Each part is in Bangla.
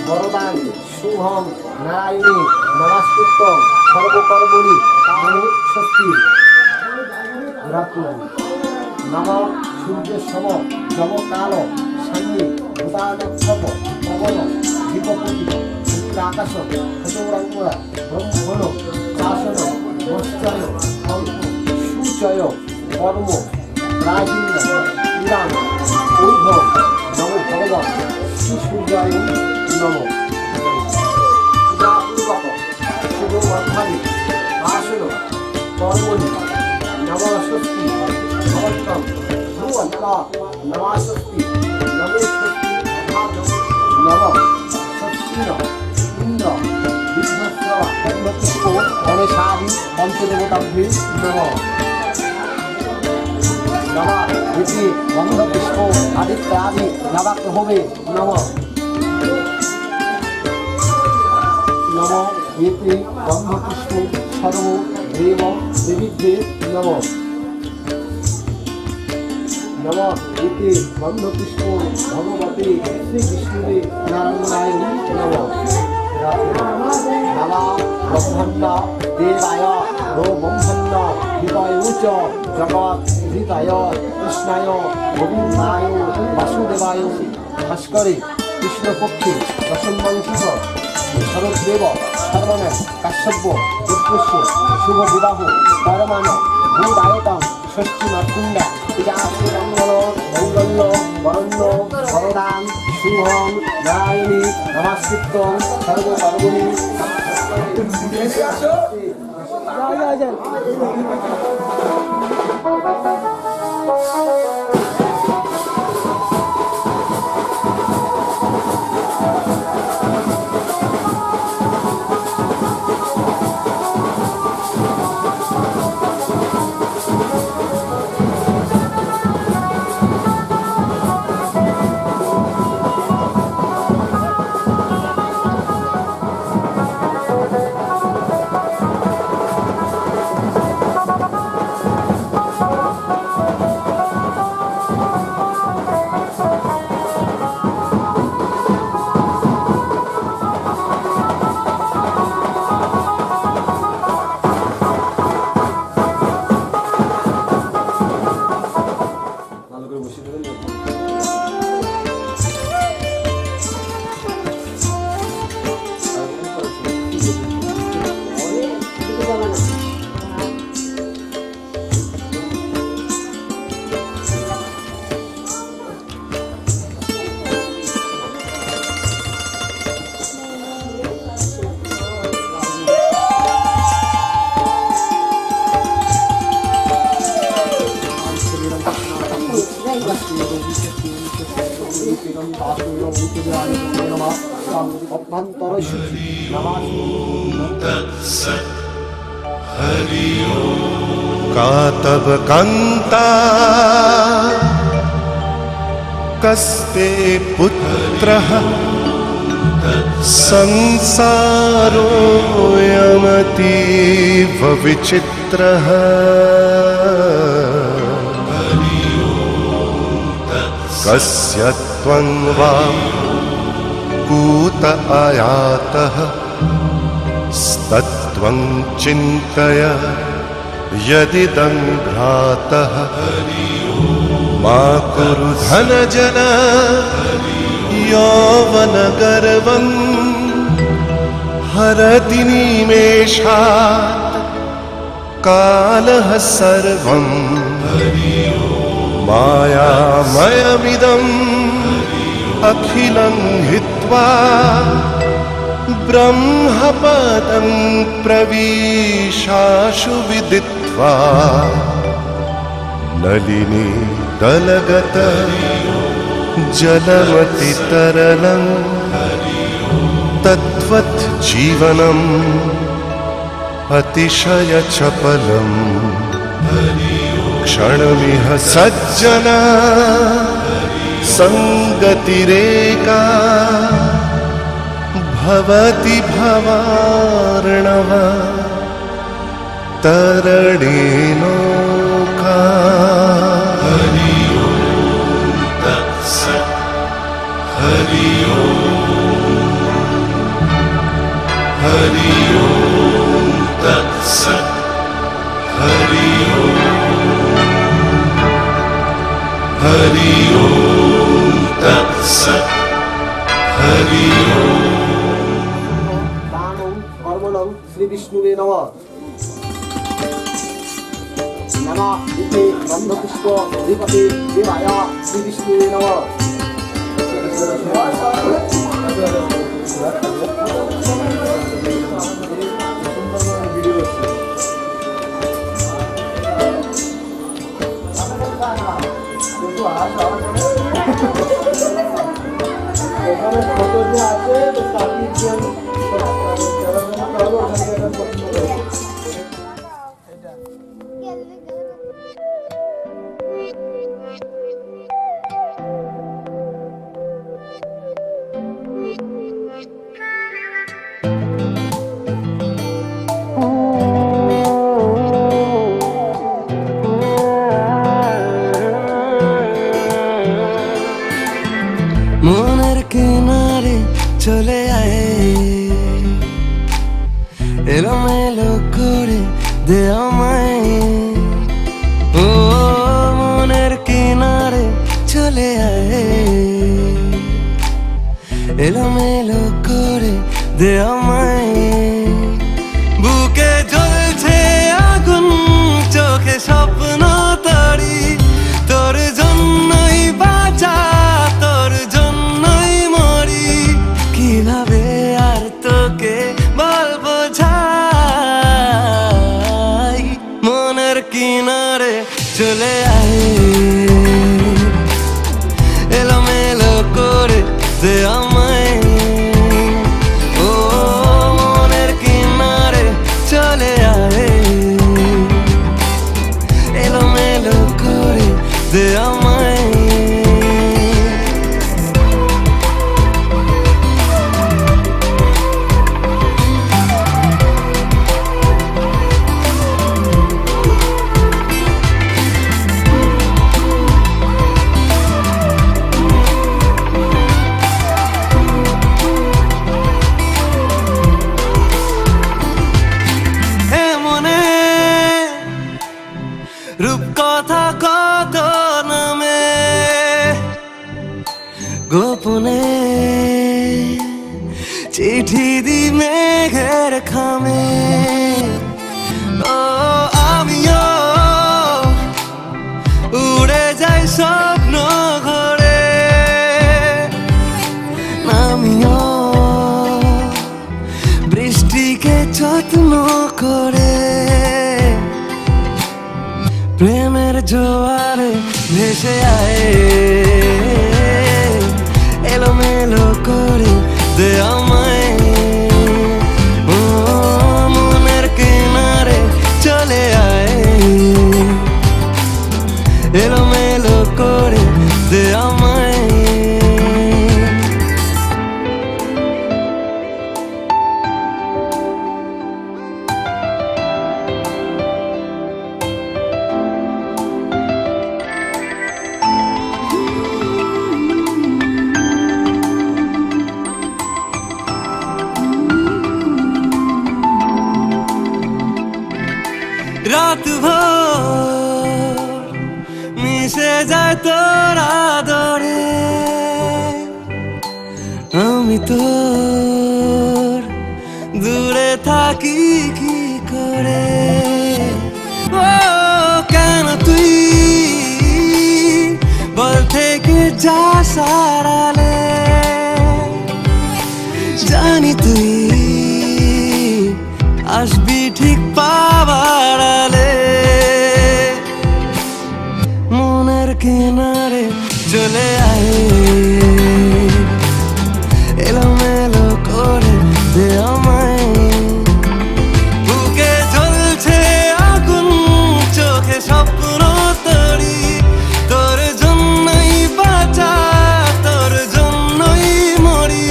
বরদান শুভং নারায়ণী নমস্কৃত্যং সর্বকর্মণি স্বস্তি নম সূর্য সম যম কাল সান্নি ভূতানক্ষপ পবন দীপপতি আকাশ হতৌরঙ্গরা ব্রহ্মণ শাসন মশ্চয় কল্প সুচয় কর্ম প্রাচীন পুরাণ ঐভব নম ভগবান শ্রী সূর্যায় নম পূজাপূর্বক শুভ অধ্যায়ী আসন কর্মণি নমস্বস্তি ভগবতম ভুবন্ত নমস্বস্তি নমেস্বস্তি নম স্বস্তিন ইন্দ্র বিঘ্নস্রব পদ্মপুষ্প গণেশাদি পঞ্চদেবতাভ্যে নমঃ নমঃ ইতি গন্ধপুষ্প আদিত্যাদি নবাগ্রহে নমঃ নমঃ ইতি গন্ধপুষ্প সর্ব দেব দেবীভ্যে নমঃ নমঃ ইতি গন্ধপুষ্প ভগবতে শ্রীবিষ্ণুবে নারায়ণায় নমঃ নমঃ ব্রহ্মণ্য দেবায় ব্রহ্মণ্য হিতায় চ জগৎ হৃদয় কৃষ্ণায় গোবিন্দায় বাসুদেবায় ভাস্করে কৃষ্ণপক্ষে দশমবংশিক শরদেব সর্বনাম কাশ্যপ পুত্রস্য শুভ বিবাহ পরমান ভূদায়তম ষষ্ঠী নরকুণ্ডা পূজামঙ্গল মঙ্গল্য বরণ্য বরদান শুভং নারায়ণী নমস্কৃত্যং সর্বকর্মণি कातव कांता कस्ते पुत्रः संसारोऽयमतीव विचित्रः कस्य त्वं वा कूत आयातः स्तत्त्वं चिन्तय यदिदं भ्रातः मा कुरु धनजन यौवनगर्वं हरति निमेषात् कालः सर्वं मायामयमिदम् अखिलं हित्वा ब्रह्मपदं प्रविशाशु विदित्वा नलिनी दलगत जलमतितरलं तद्वत् जीवनम् अतिशयचपलं क्षणमिह सज्जना संगतिरेका भवति भवार्णव तरणेनोका हरि ओम तत्सत् हरि ओम हरि ओम तत्सत् हरि ओम दानं कर्मणं श्रीविष्णुवे नमः नमः इति गन्धपुष्प अधिपते देवाय श्रीविष्णुवे नमः মনের কিনারে চলে আয় এলোমেলো করে দে আমায় ও মনের কিনারে চলে আয় এলোমেলো করে দে আমায় বুকে জ্বলছে আগুন চোখে স্বপ্ন তরি তোর জন্যই বাঁচা তোর জন্যই মরি কিভাবে আর তোকে বলবো যাই মনের কিনারে চলে আয় এলোমেলো করে দে আমায় ও মনের কিনারে চলে আয় এলোমেলো করে দে আমায় রূপকথা কত নামে গোপনে চিঠি দি মেঘের খামে ও আমিও উড়ে যাই স্বপ্ন ঘরে আমিও বৃষ্টিকে যত্ন করে প্রেমের জোয়ারে ভেসে আয় এলোমেলো করে দে আমায় ও মনের কিনারে চলে আয় এলোমেলো করে দে আমায় রাত ভোর মিশে যায় তোর আদরে আমি তোর দূরে থাকি কি করে ও কেন তুই বল থেকে যা সারালে জানি তুই আসবি ঠিক পাবার আলে মনের কিনারে চলে আয় এলোমেলো করে দে আমায় বুকে জ্বলছে আগুন চোখে স্বপ্ন তরি তোর জন্যই বাঁচা তোর জন্যই মরি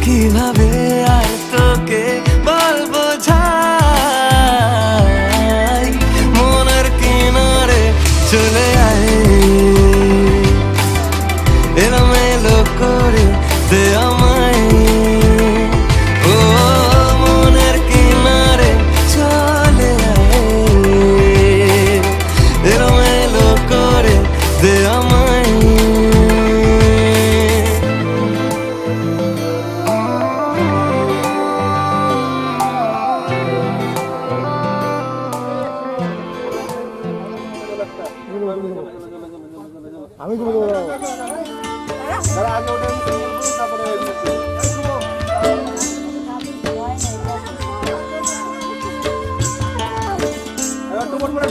কিভাবে আর তোকে বলবো যাই মনের কিনারে চলে আয় দাঁড়া আগে ওটা আমি করবো, তারপরে এবার টুকুর করে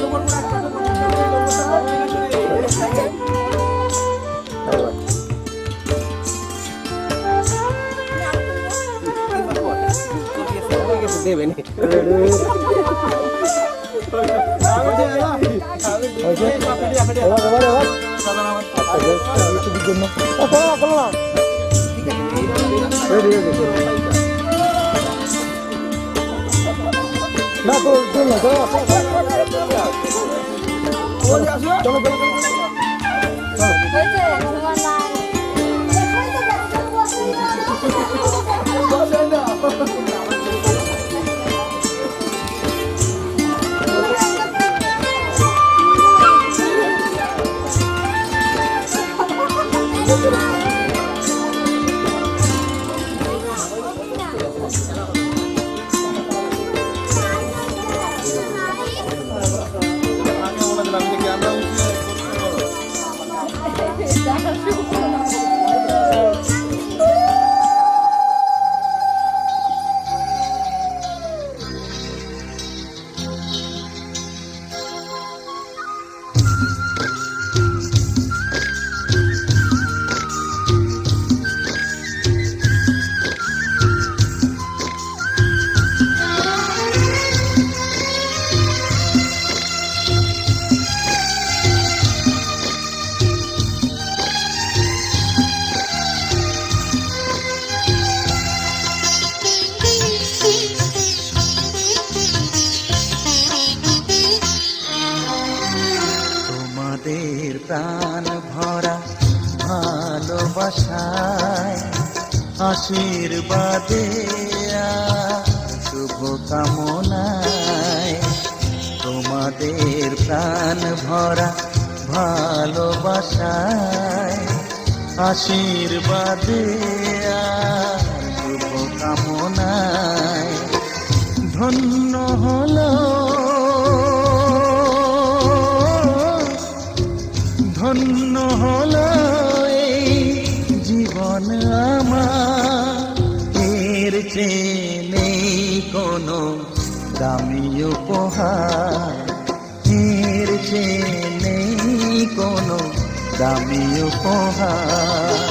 দেবেন না তো চলো তোমাদের প্রাণ ভরা ভালোবাসায় আশীর্বাদে শুভ কামনায়, তোমাদের প্রাণ ভরা ভালোবাসায় আশীর্বাদে শুভ কামনায় ধন্য হলো ধন্য হলো এই জীবন আমার, এর চেয়ে নেই কোনো দামি উপহার, এর চেয়ে নেই কোনো দামি উপহার।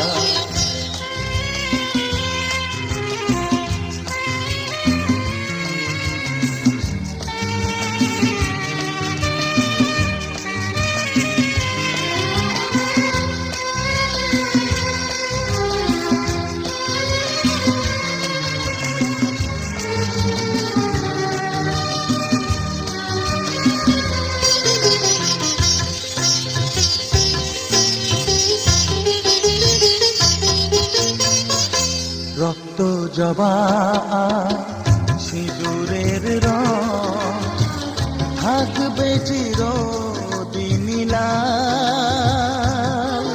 রক্ত জবা সিঁদুরের রং থাকবে চিরদিন লাল,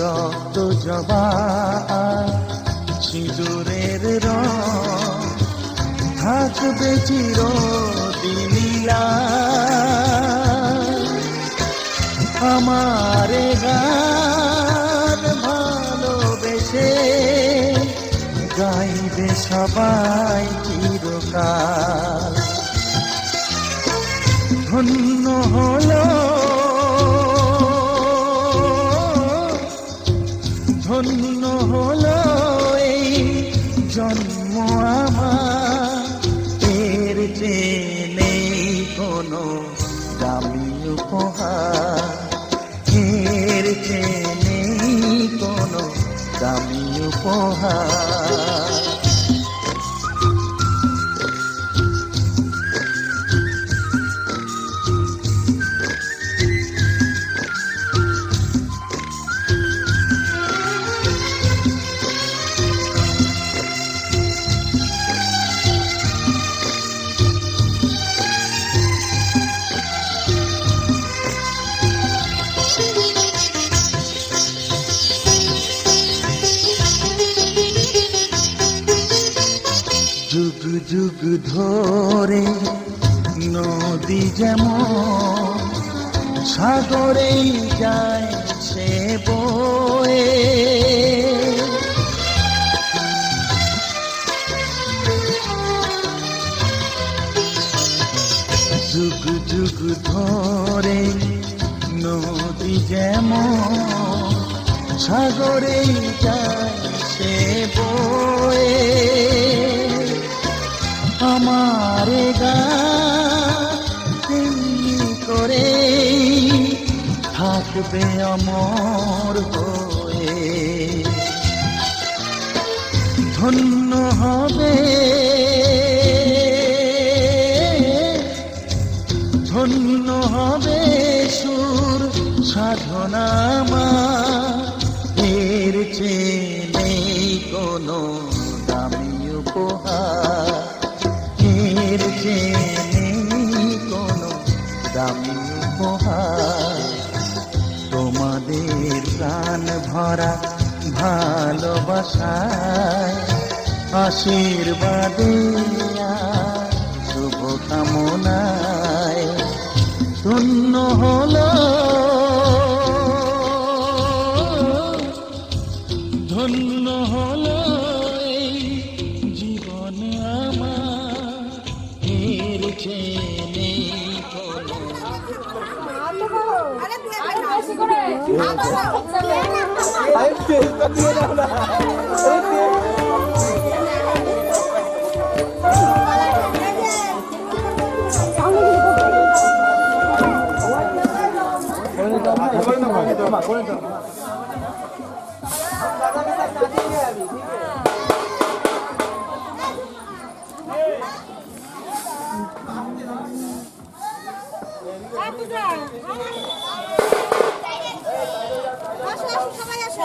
রক্ত জবা সিঁদুরের রং থাকবে চিরদিন লাল। আমারে গান ভালোবেসে গাইবে সবাই চিরকাল, ধন্য হলো ধন্য হলো এই জন্ম আমার, এর চেয়ে নেই কোনো দামি উপহার, এর চেয়ে নেই কোনো দামি উপহার। যুগ যুগ ধরে নদী যেমন সাগরেই যায় সে বয়ে, যুগ যুগ ধরে নদী যেমন সাগরেই যায় সে বয়ে, আমার গান তেমনি করে থাকবে অমর হয়ে, ধন্য হবে ধন্য হবে সুর সাধনা এর চেয়ে নেই কোনো দামি উপহার, এর চেয়ে নেই কোনো দামি উপহার। তোমাদের প্রাণ ভরা ভালোবাসায় আশীর্বাদে আর শুভ কামনায় ধন্য হলো, ধন্য হলো এই জীবন আমার, এর চেয়ে নেই কোনো। আরে তেলটা দিয়ে দাও না। সবাই আসে।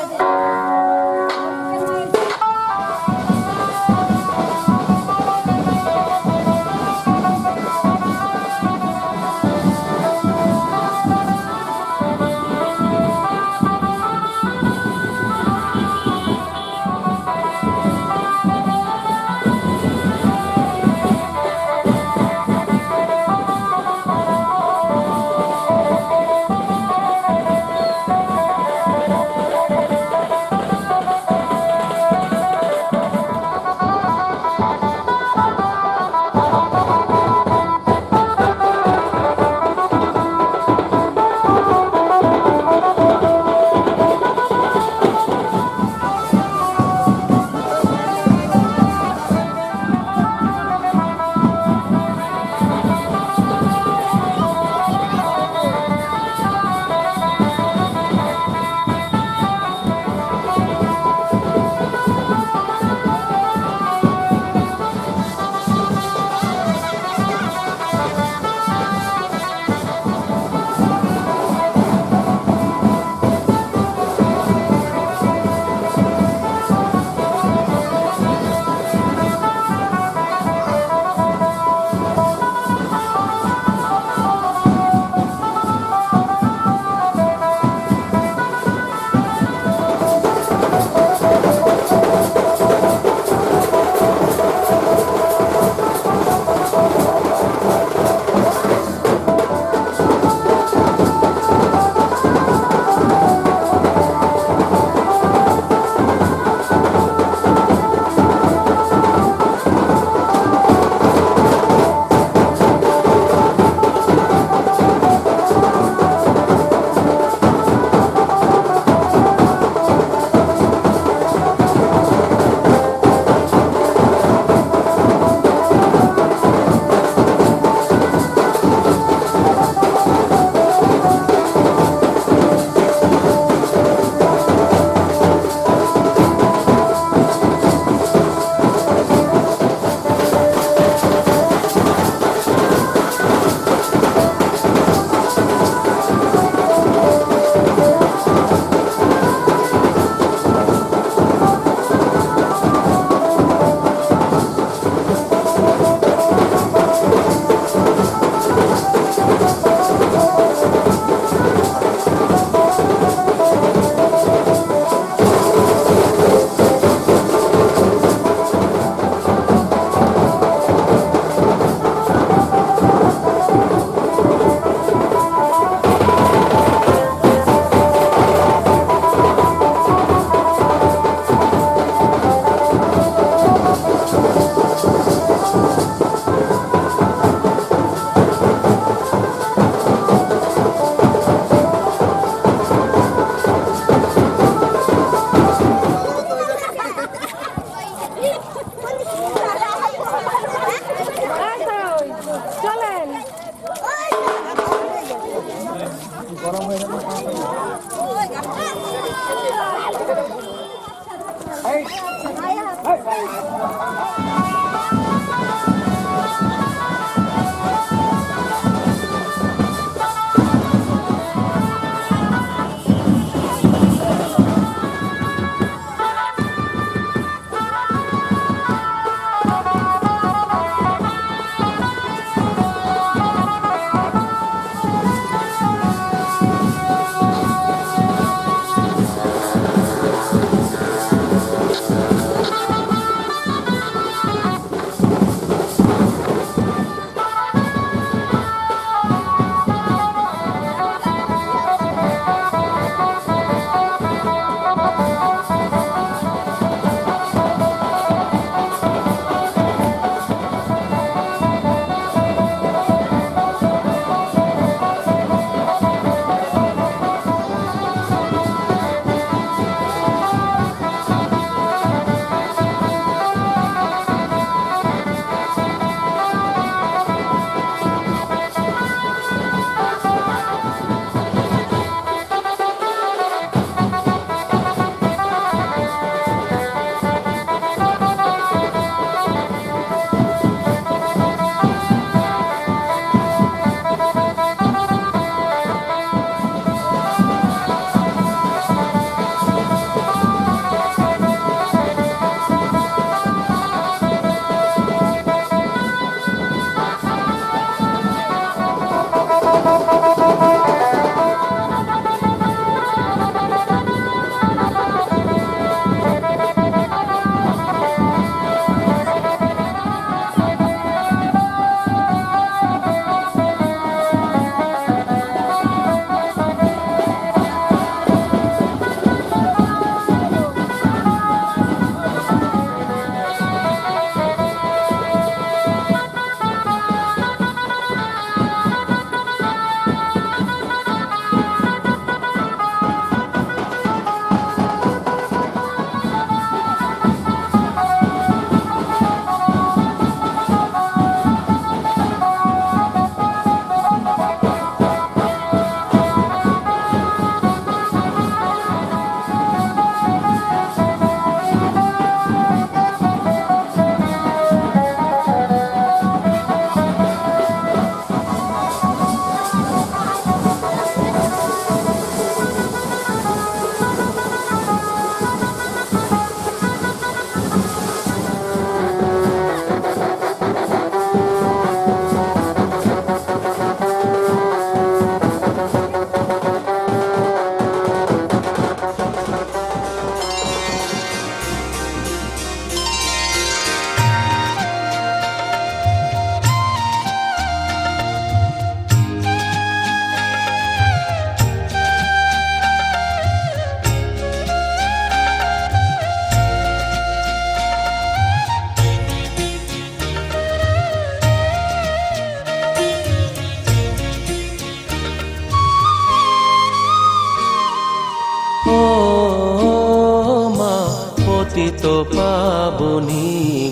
পতিত পাবনী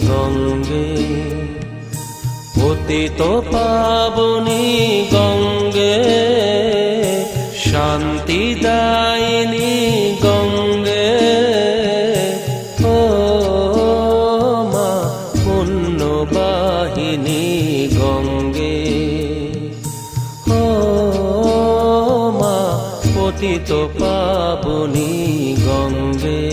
গঙ্গে, পতিত পাবনী গঙ্গে, শান্তিদায়িনী গঙ্গে। ও মা পুণ্যবাহিনী গঙ্গে, ও মা পতিত পাবনী গঙ্গে।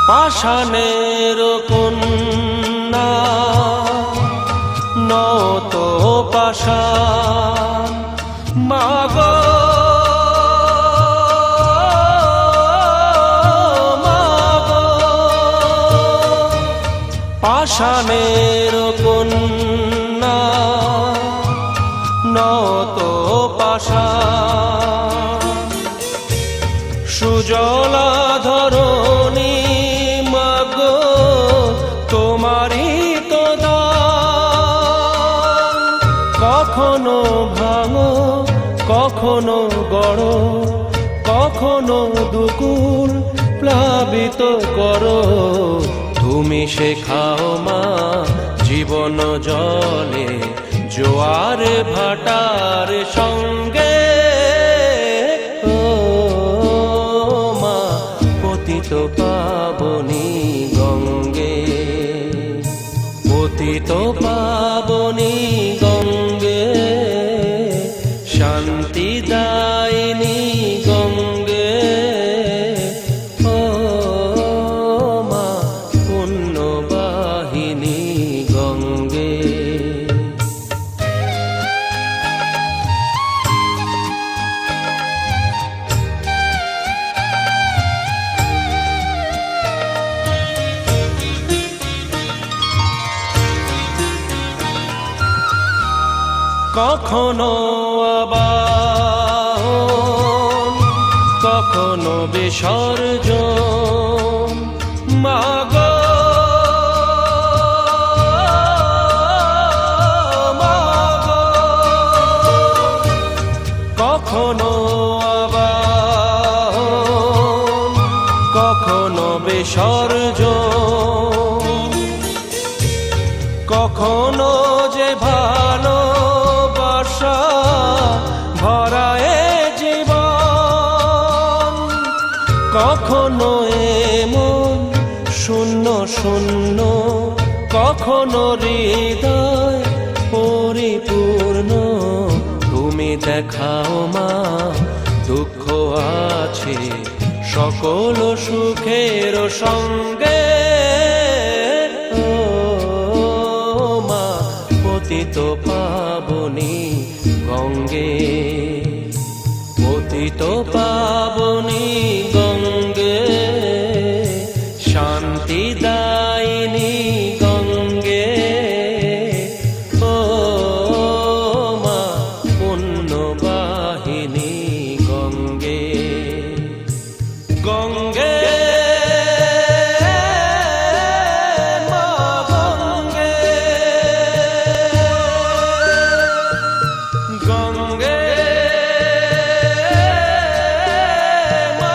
পাষাণের কন্যা নত পাষাণ, মাগো মাগো, পাষাণের কন্যা নত পাষাণ, সুজলা ধরণী মাগো তোমারই তো দান। কখনো ভাঙো কখনো গড়ো, কখনো দুকুল প্লাবিত করো, তুমি শেখাও মা জীবন জলে জোয়ার ভাটার সঙ্গে। পতিত পাবনী গঙ্গে, পতিত পাবনী গঙ্গে, শান্তিদায়িনী গঙ্গে। ও মা পুণ্যবাহিনী গঙ্গে। কখনো আবাহন কখনো বিসর্জন, মাগো মাগো, কখনো আবাহন কখনো বিসর্জন, কখনো যে ভালো ভরায় জীবন, কখনো এমন শূন্য শূন্য, কখনো হৃদয় পরিপূর্ণ। তুমি দেখাও মা দুঃখ আছে সকল সুখের সঙ্গে। ও মা পতিত পাবনী গঙ্গে, পতিত পাবনী গঙ্গে, শান্তিদায়িনী গঙ্গে। ও মা পুণ্যবাহিনী গঙ্গে, গঙ্গে গঙ্গে মা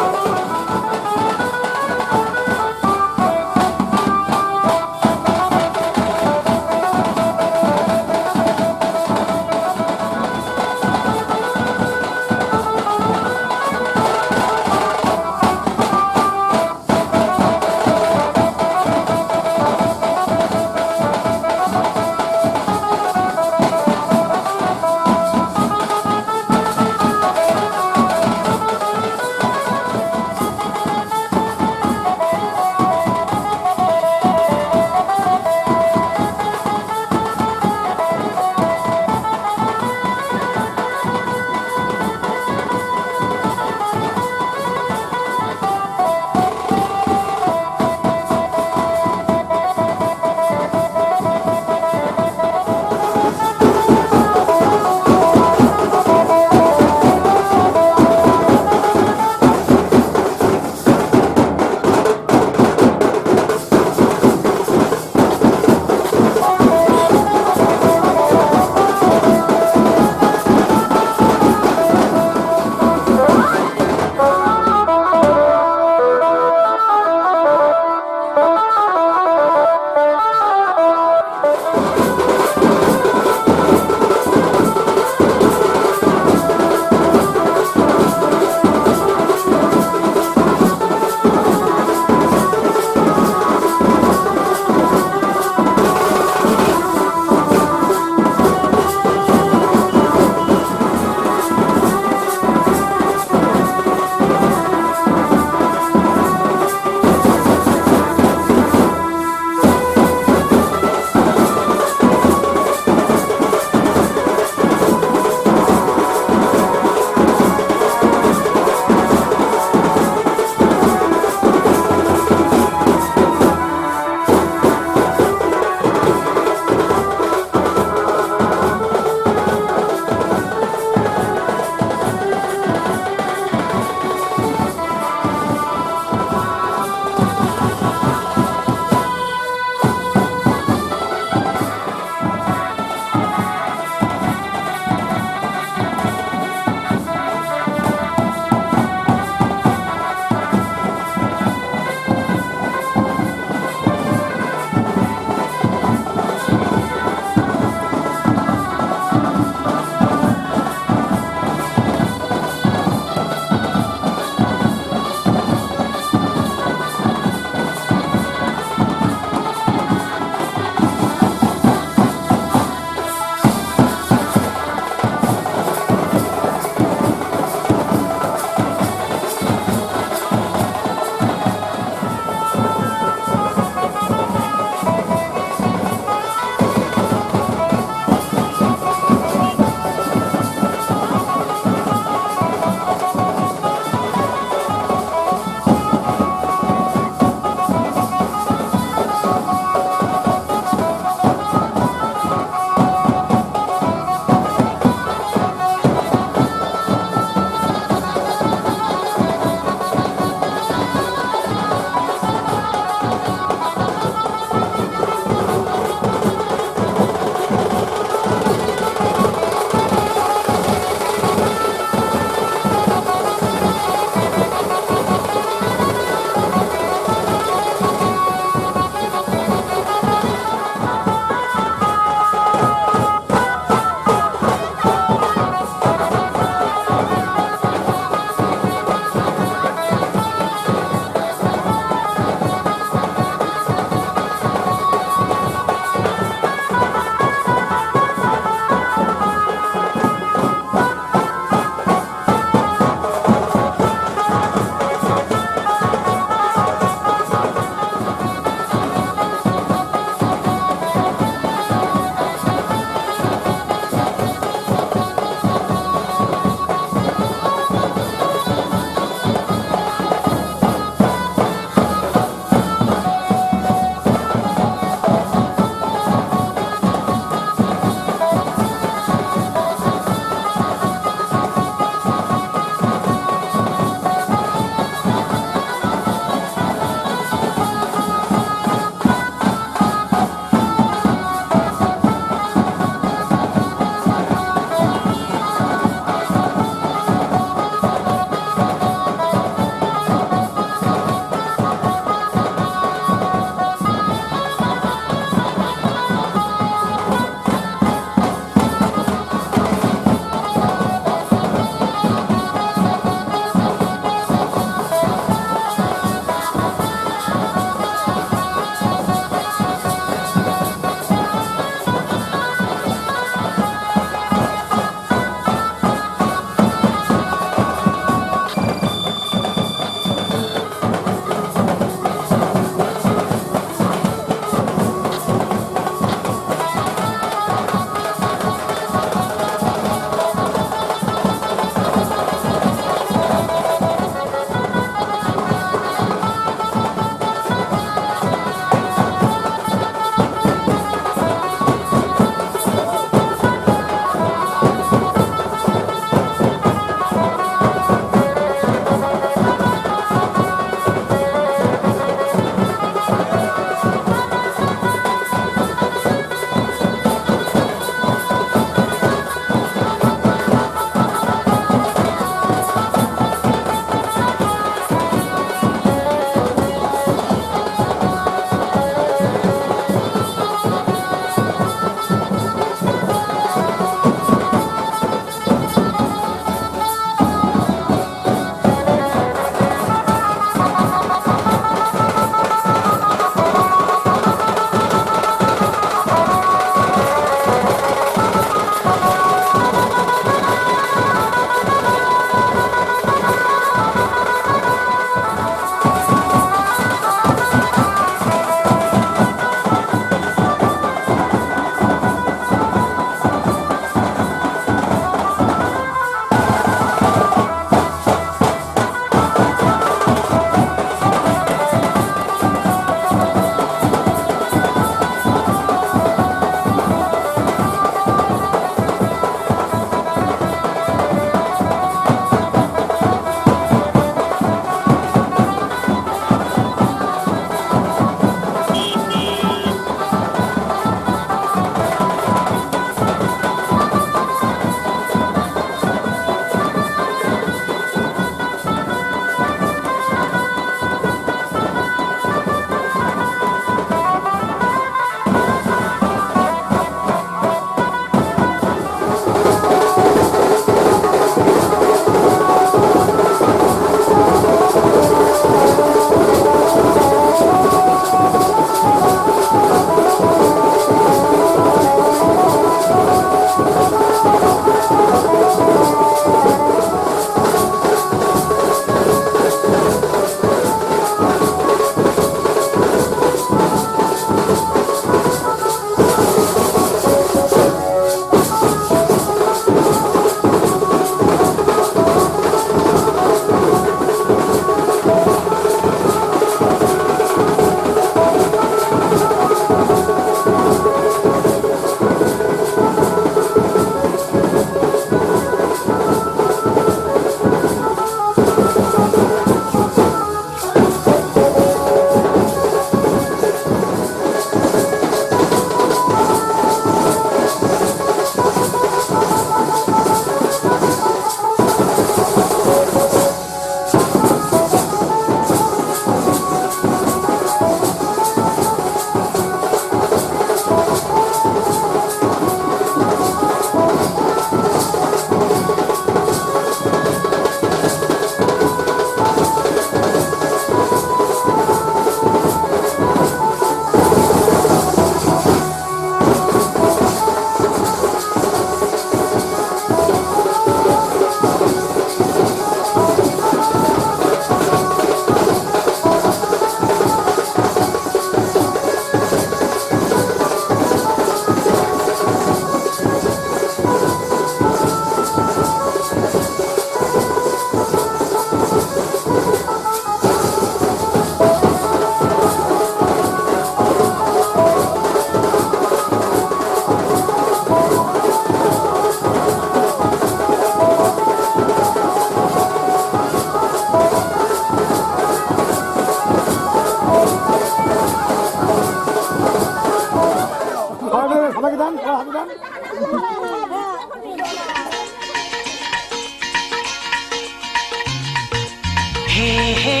হে হে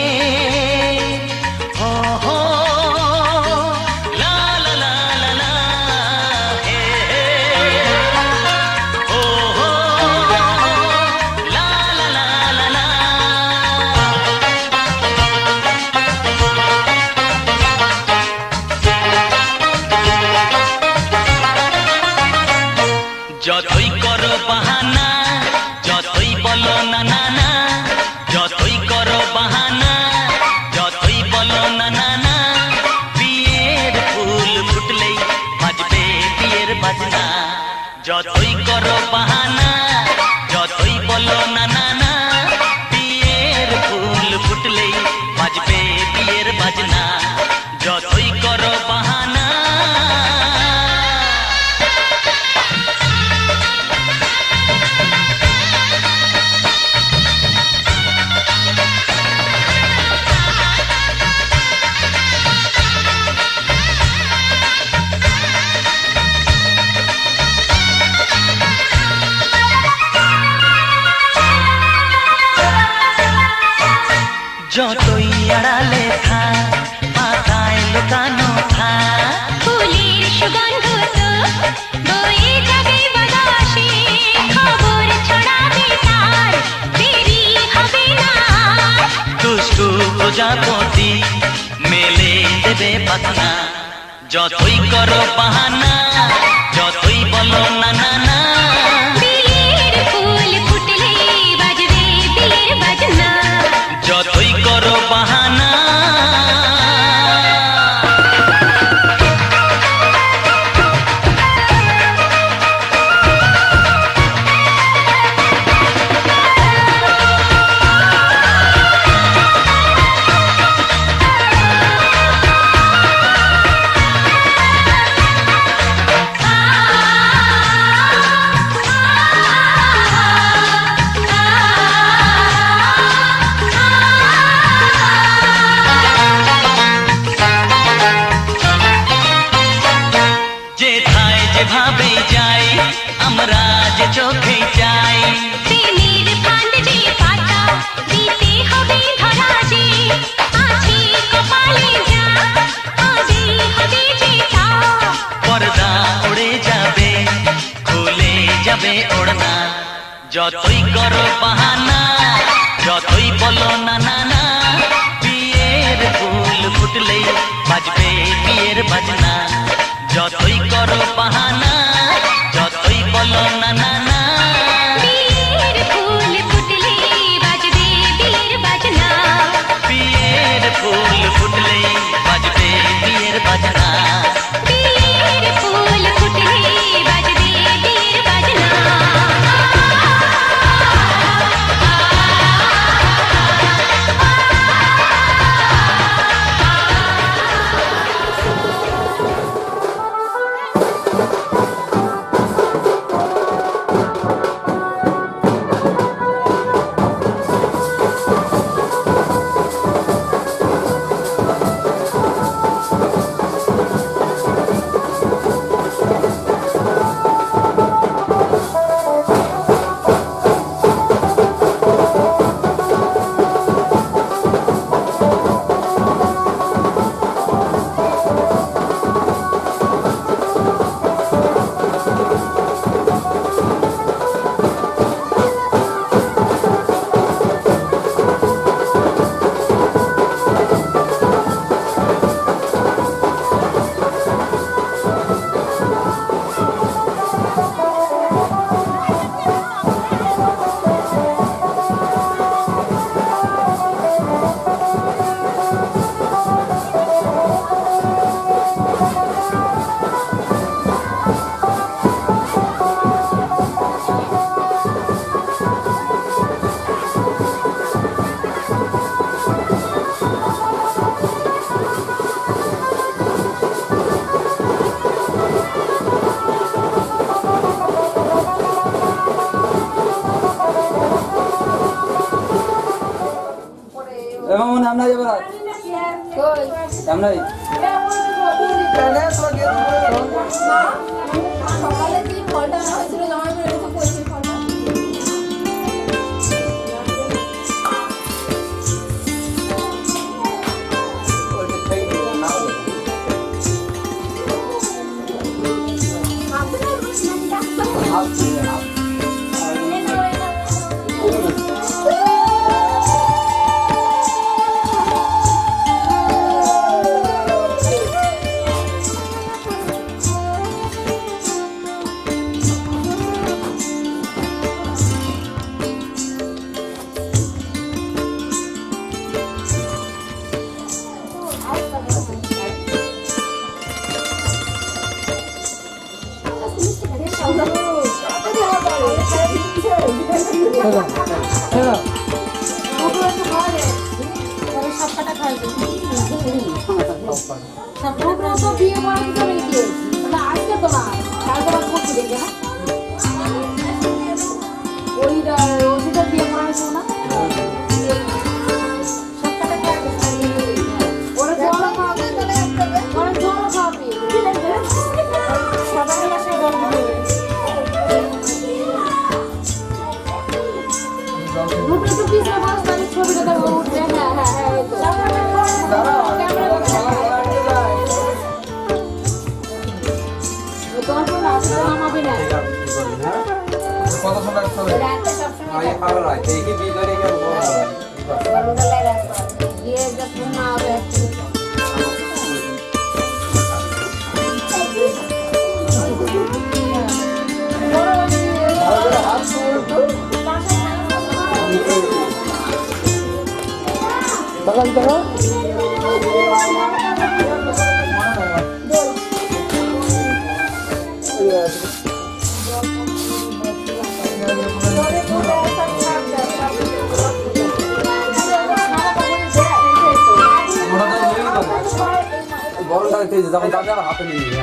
হো হো লা লা লা লা লা হে হে হো হো লা লা লা লা লা যতই করো বাহানা যতই বলো না না না যতই করো বাহানা যতই বলো না না না বিয়ের ফুল ফুটলেই বাজবে বিয়ের বাজনা যতই করো বাহানা যতই বলো না না না বিয়ের ফুল ফুটলেই বাজবে বিয়ের বাজনা যতই করো বাহানা যতই আড়ালে থাক পাতায় লুকানো থাক ফুলের সুগন্ধ তো বয়ে যাবে বাতাসে খবর ছড়াবে তার দেরি হবে না দুষ্টু প্রজাপতি মেলে দেবে পাখনা যতই করো বাহানা যতই বলো না না না বিয়ের ফুল ফুটলে বাজবে বিয়ের বাজনা যতই করো বাহানা যেথায় যেভাবে যাই আমরা যে চোখে যাই প্রেমের ফান্ড যে পাতা দিতে হবে ধরা যে আছে কপালে যা আগে হবে যেটা পর্দা উড়ে যাবে খুলে যাবে ওড়না যতই করো বাহানা যতই বলো না না না বিয়ের ফুল ফুটলেই বাজবে বিয়ের বাজনা যতই করো বাহানা যতই বলো না না না বিয়ের ফুল ফুটলে বাজবে বিয়ের বাজনা বিয়ের ফুল ফুটলেই বাজবে বিয়ের বাজনা বিয়ের ফুল ফুটলে বাজবে বিয়ের বাজনা এমন আমরা যাবো না আমরা কেন তোর গেট সকালে যে ফলটা আনা হয়েছিল জমা করে রেখে পড়েছি ফলটা যখন যাবে আমার হাতে নিয়ে নিবে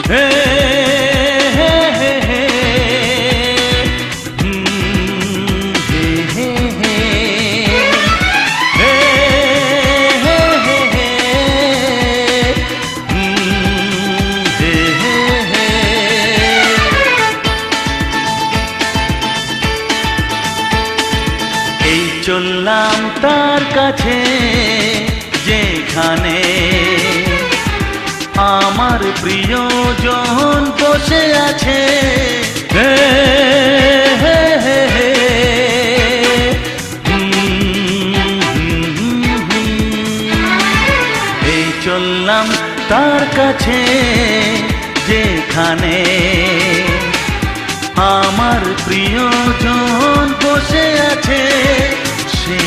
হে হে হে হে হে হে চললাম তার কাছে যেখানে আমার প্রিয়জন বসে আছে হে হে হে হে এই চললাম তার কাছে যেখানে আমার প্রিয়জন বসে আছে সে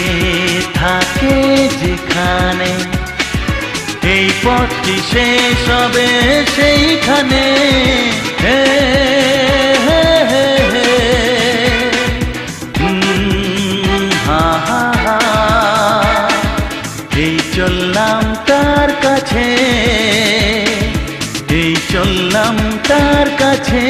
থাকে যেখানে এই পথটি শেষ হবে সেইখানে হে হে হে হে হা হা হা এই চললাম তার কাছে এই চললাম তার কাছে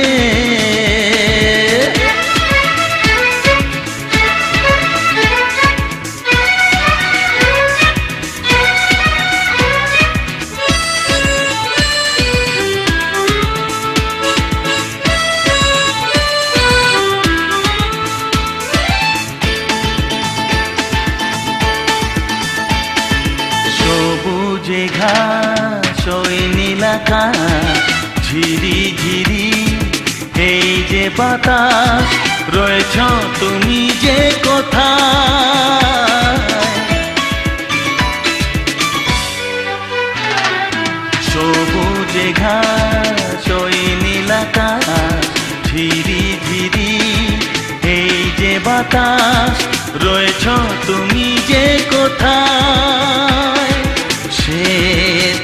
সবুজে ঘাস ওই নীলাকাশ ঝিরি ঝিরি এই যে বাতাস রয়েছ তুমি যে কোথায় সবুজে ঘাস ওই নীলাকাশ ঝিরি ঝিরি এই যে বাতাস রয়েছ তুমি যে কোথায় সে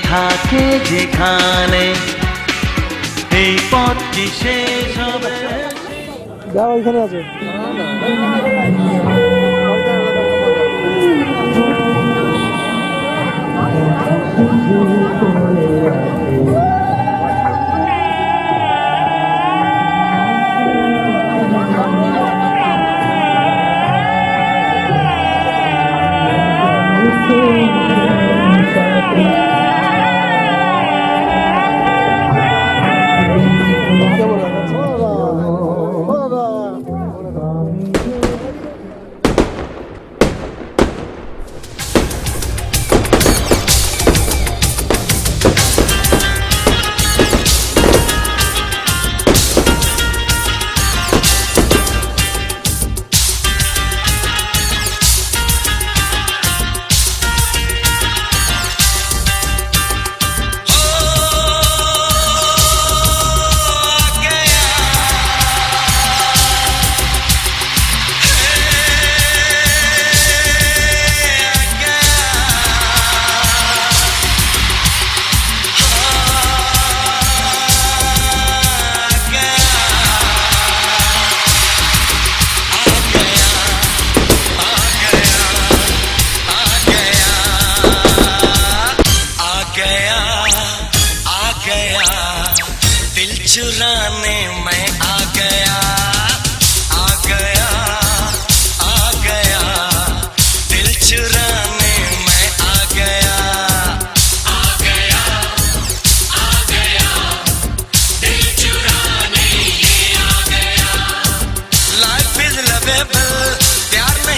থাকে যেখানে এই পথটি শেষ হবে যাও ওইখানে আছে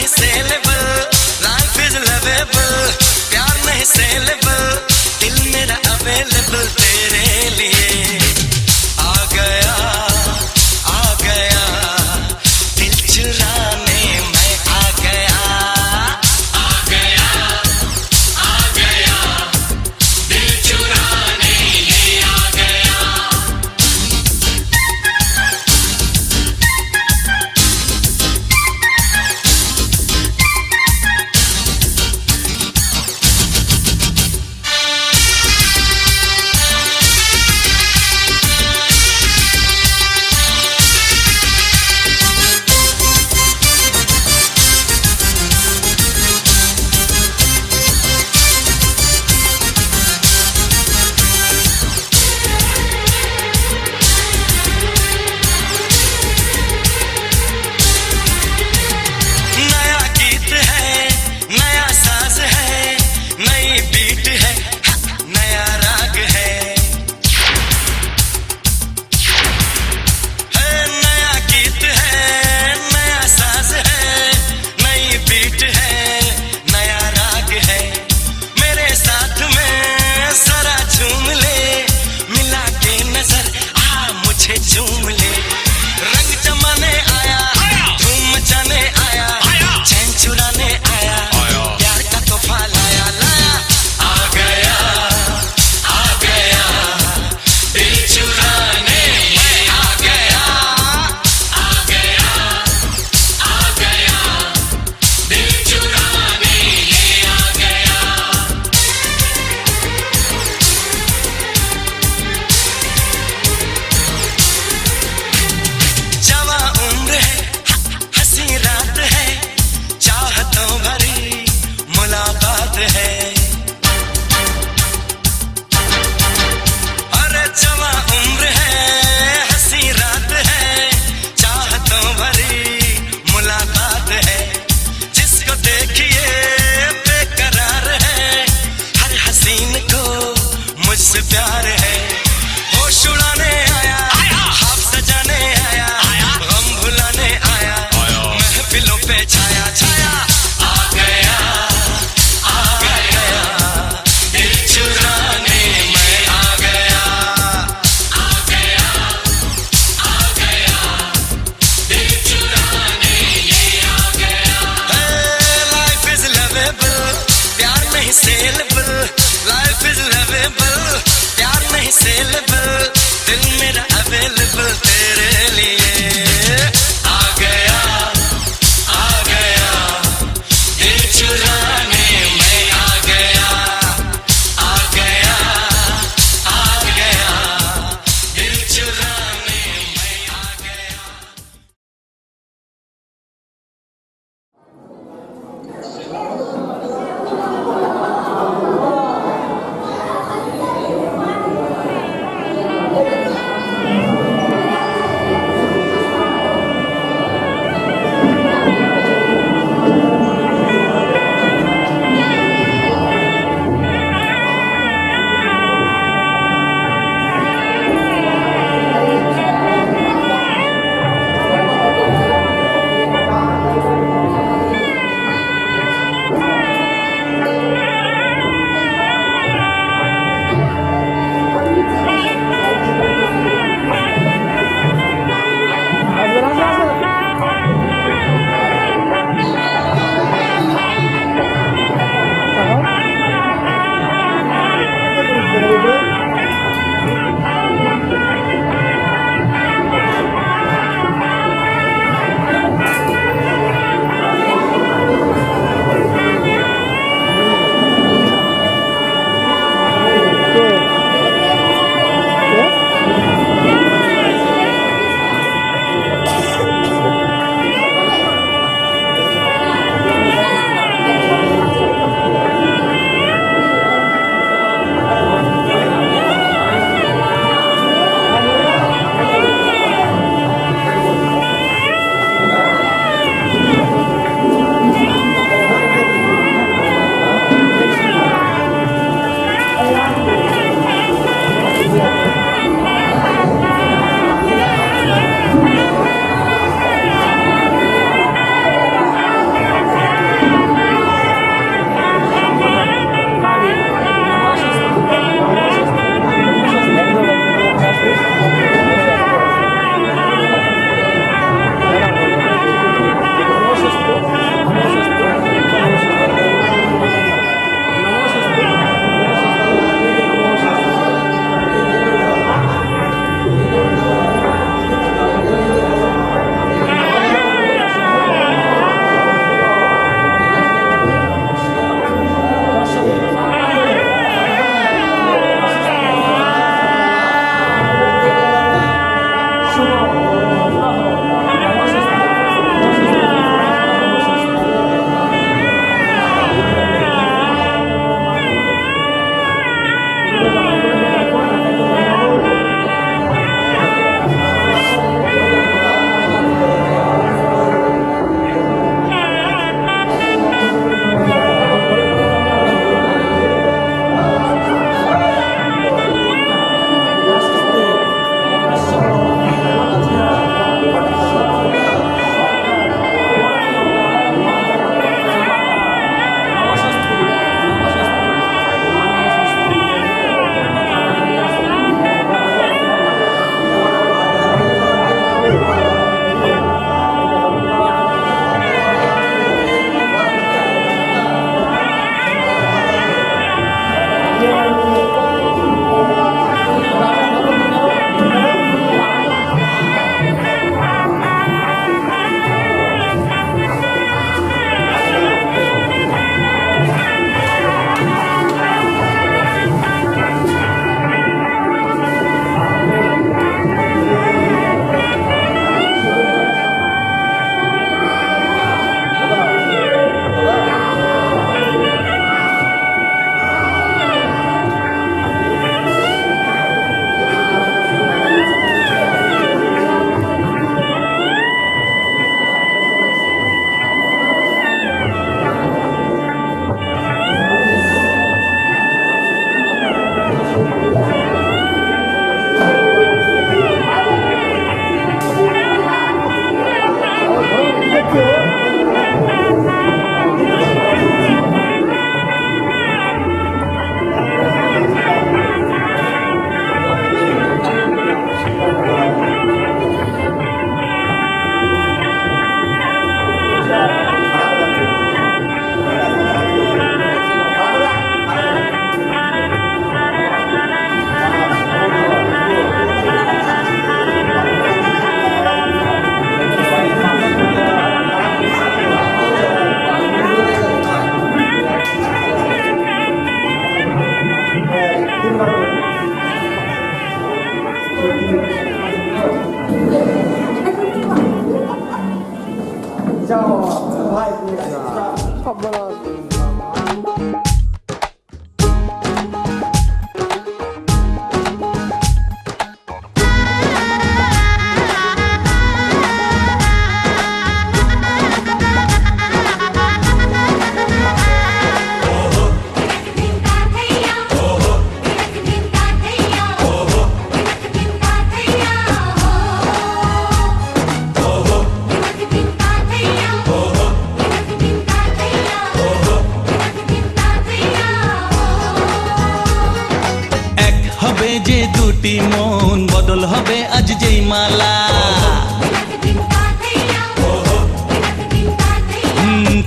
सेलेबल, लाइफ इज लवेबल, प्यार नहीं सेलेबल, दिल मेरा अवेलेबल तेरे लिए। आ गया दिल चुराने मैं आ गया, आ गया दिल चुराने ये आ गया। नया गीत है, नया साज है, नई बीट है, नया राग है। नया गीत है, नया साज है, नई बीट है, नया राग है। मेरे साथ में जरा झूम ले, मिला के नजर आ मुझे झूम ले। रंग जमाने आया, धूम मचाने आया, चैन चुराने आया, प्यार का तोहफा लाया लाया। आ गया दिल चुराने मैं आ गया, आ गया दिल चुराने ये आ गया। जवां उम्र है, हंसी रात है, चाहतों भरी मुलाकात है। अरे जवां उम्र है, हंसी रात है, चाहतों भरी मुलाकात है। जिसको देखिए बेकरार है, हर हसीन को मुझसे प्यार है। होश उड़ाने आया, ख्वाब सजाने आया, गम भुलाने आया, महफिलों पे छाया छाया। आ गया दिल चुराने मैं आ गया, आ गया दिल चुराने ये आ गया। लाइफ इज लवेबल, प्यार नहीं सेलेबल, लाइफ इज लवेबल, प्यार नहीं सेलेबल, दिल मेरा अवेलेबल तेरे लिए। आ गया दिल चुराने मैं आ गया, आ गया दिल चुराने मैं आ गया।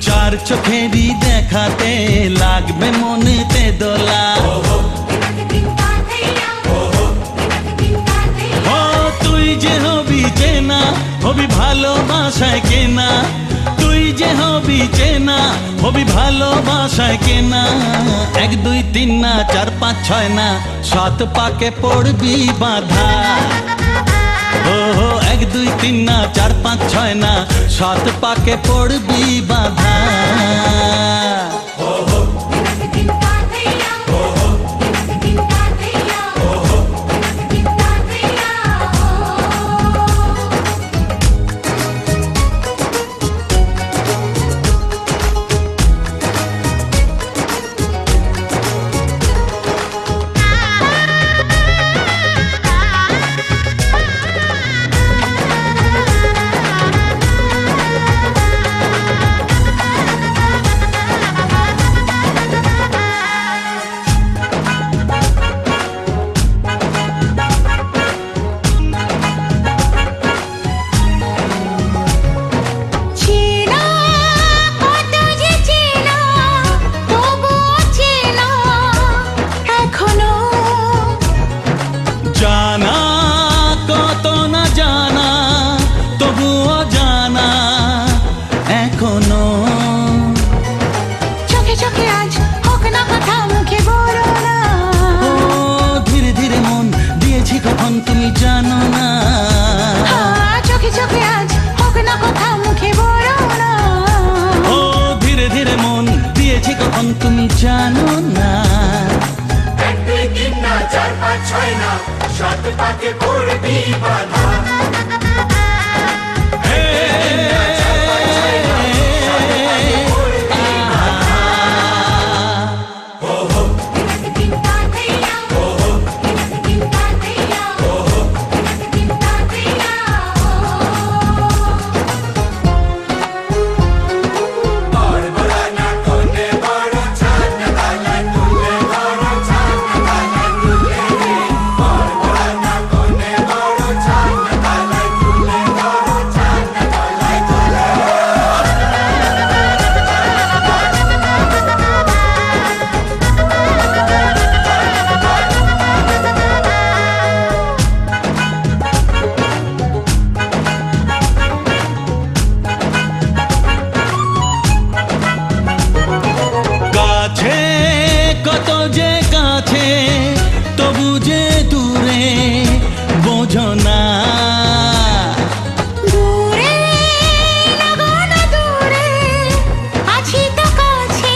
চার চোখেরই দেখাতে লাগবে মনেতে দোলা ও তুই যে হবি চেনা হবি ভালোবাসায় কেনা তুই যে হবি চেনা হবি ভালোবাসায় কেনা 1 2 3 না 4 5 6 না 7 পাকে পড়বি বাধা ও 1 2 3 না 4 5 6 না 7 পাকে পড়বি বাধা চেনা কত যে চেনা তবুও চেনা এখনো জানা কত না জানা তবুও জানা এখনো চোখে চোখে আজ হোক না কথা মুখে বলো না ও ধীরে ধীরে মন দিয়েছি কখন তুমি জানো না চোখে চোখে আজ হোক না কথা মুখে বলো না ও ধীরে ধীরে মন দিয়েছি কখন তুমি জানো না 1 2 3 না 4 5 6 না 7 পাকে পড়বি বাধা কাছে কত যে কাছে তবু যে দূরে বোঝো না দূরে লাগো না দূরে আছি তো কাছে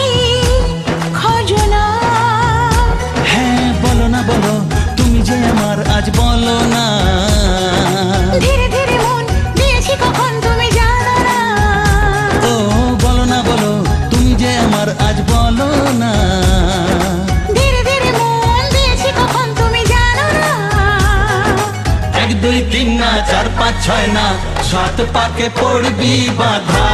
খোঁজো না হ্যাঁ বলো না বলো তুমি যে আমার আজ বলো না ধীরে ধীরে মন দিয়েছি কখন তুমি জানো না ও বলো না বলো তুমি যে আমার আজ বলো না ধীরে ধীরে মন দিয়েছি কখন তুমি জানো না 1 2 3 না 4 5 6 না 7 পাকে পড়বি বাধা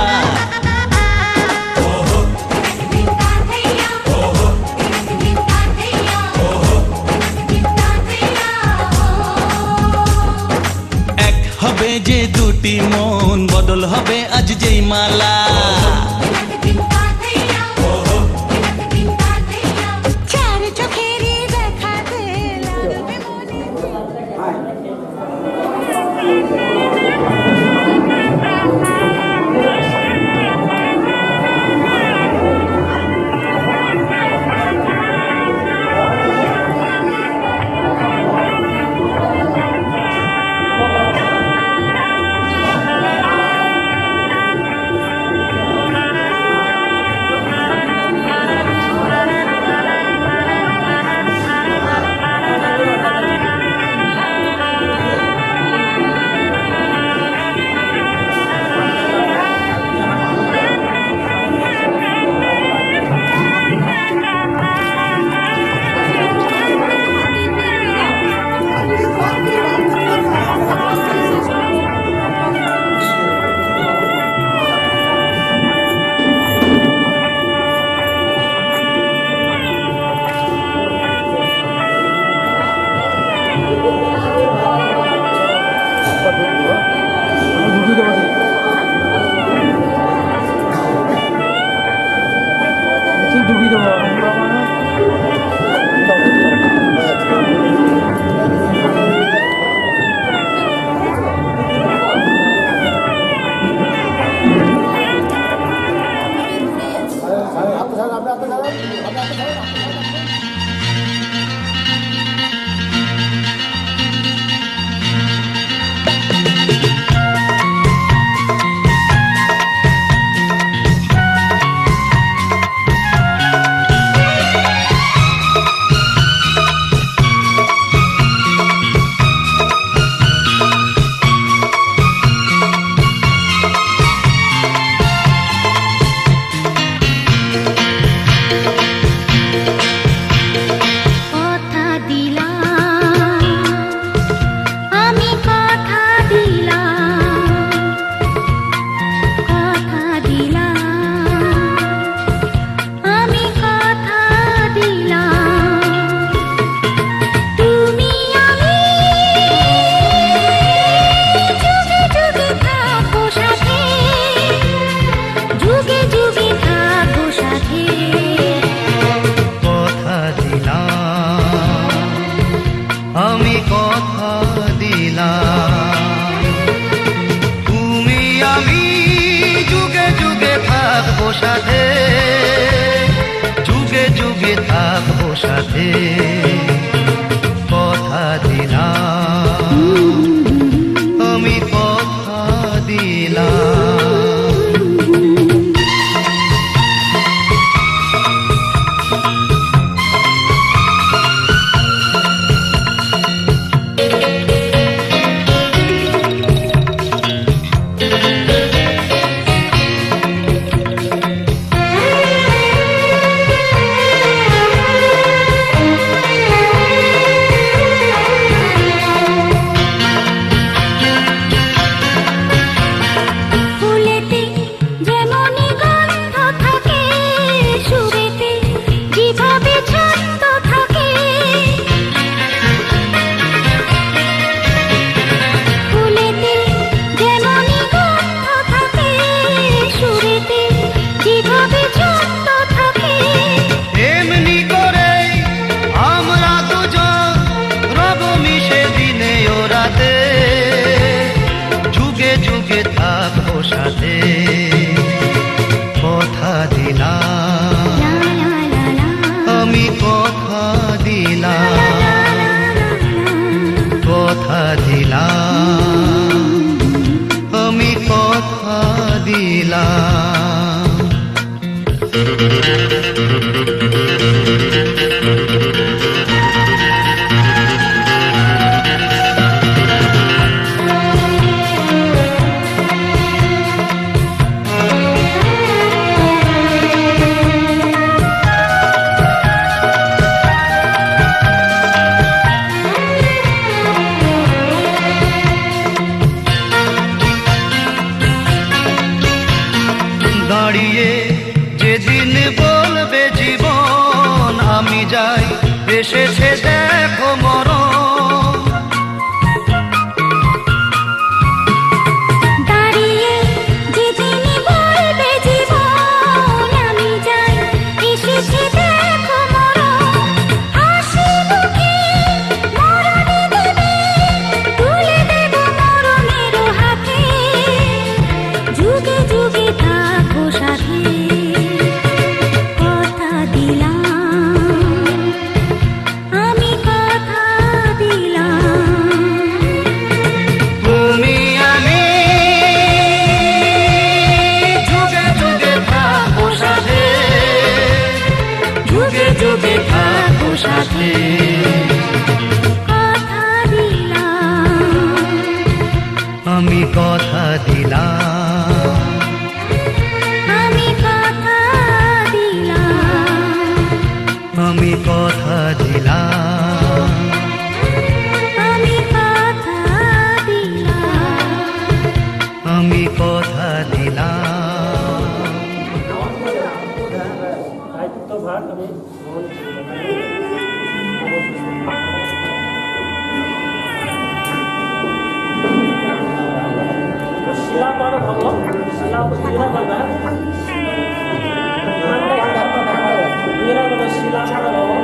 এক হবে যে দুটি মন বদল হবে আজ যেই মালা চার চোখেরই দেখাতে লাগবে মনে কথা দিলাম আমি কথা দিলাম কথা দিলাম আমি কথা দিলাম তুমি আমি যুগে যুগে থাকবো সাথে যুগে যুগে থাকবো সাথে কথা দিলাম আমি কথা দিলাম তুমি আমি যুগে যুগে থাকবো সাথে যুগে যুগে থাকবো সাথে কথা দিলাম আমি কথা দিলাম ফুলেতে যেমনই গন্ধ থাকে সুরেতে যেভাবে ছন্দ থাকে ফুলেতে যেমনই গন্ধ থাকে সুরেতে যেভাবে ছন্দ থাকে এমনি করে আমরা দুজন রব মিশে দিনে ও রাতে যুগে যুগে থাকবো সাথে কথা দিলাম লা লা লা লা আমি কথা দিলাম কথা দিলাম আমি কথা দিলাম দাঁড়িয়ে যেদিন বলবে জীবন আমি যাই এসেছে দেখো মরণ দাঁড়িয়ে যেদিন বলবে জীবন আমি যাই এসেছে দেখো মরণ হাসি মুখে মরণে দেবে তুলে দেব মরণের হাতে যুগে যুগে থাকবো সাথে কথা দিলাম আমি কথা দিলাম তুমি আমি যুগে যুগে থাকবো সাথে যুগে যুগে থাকবো সাথে কথা দিলাম আমি কথা দিলাম আমি কথা দিলাম আমি কথা দিলাম আমি কথা দিলাম আমি কথা দিলাম দায়িত্বভার আমি গ্রহণ করলাম। শিলাপাড় হলো শিলাপাড়া শিলাপাড়া হলো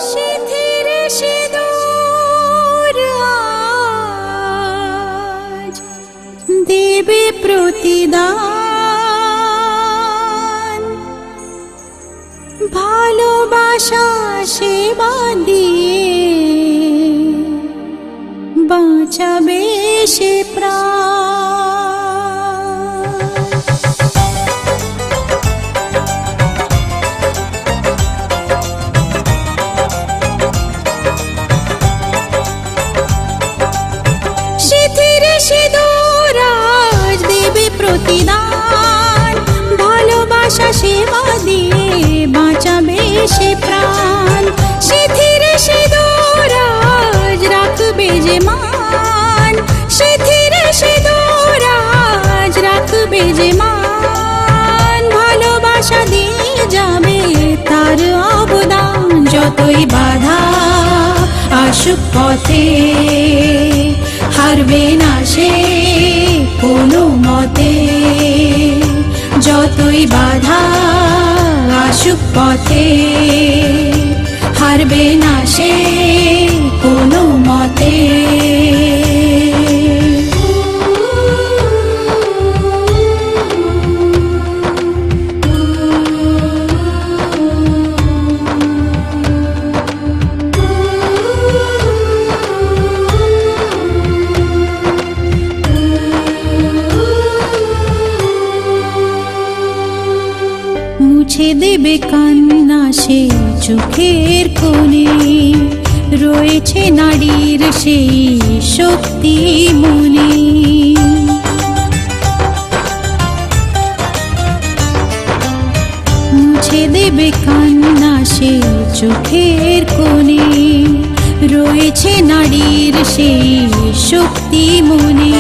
শিথির সিঁদুর আজ দেবে প্রতিদান, ভালোবাসা সেবা দিয়ে বাঁচাবে সে প্রাণ। শিথির সিঁদুর আজ দেবে প্রতিদান, ভালোবাসা সেবা দিয়ে বাঁচাবে সে প্রাণ। শিথির সিঁদুর আজ রাখবে যে মান, শিথির সিঁদুর আজ রাখবে যে মান, ভালোবাসা দিয়ে যাবে তার অবদান। যতই বাধা আসুক পথে হারবে না সে কোনো মতে, যতই বাধা আসুক পথে হারবে না সে কোনো মতে। মুছে দেবে কান্না সে চোখের কোণে, রয়েছে নারীর সেই শক্তি মনে। মুছে দেবে কান্না সে চোখের কোণে, রয়েছে নারীর সেই শক্তি মনে।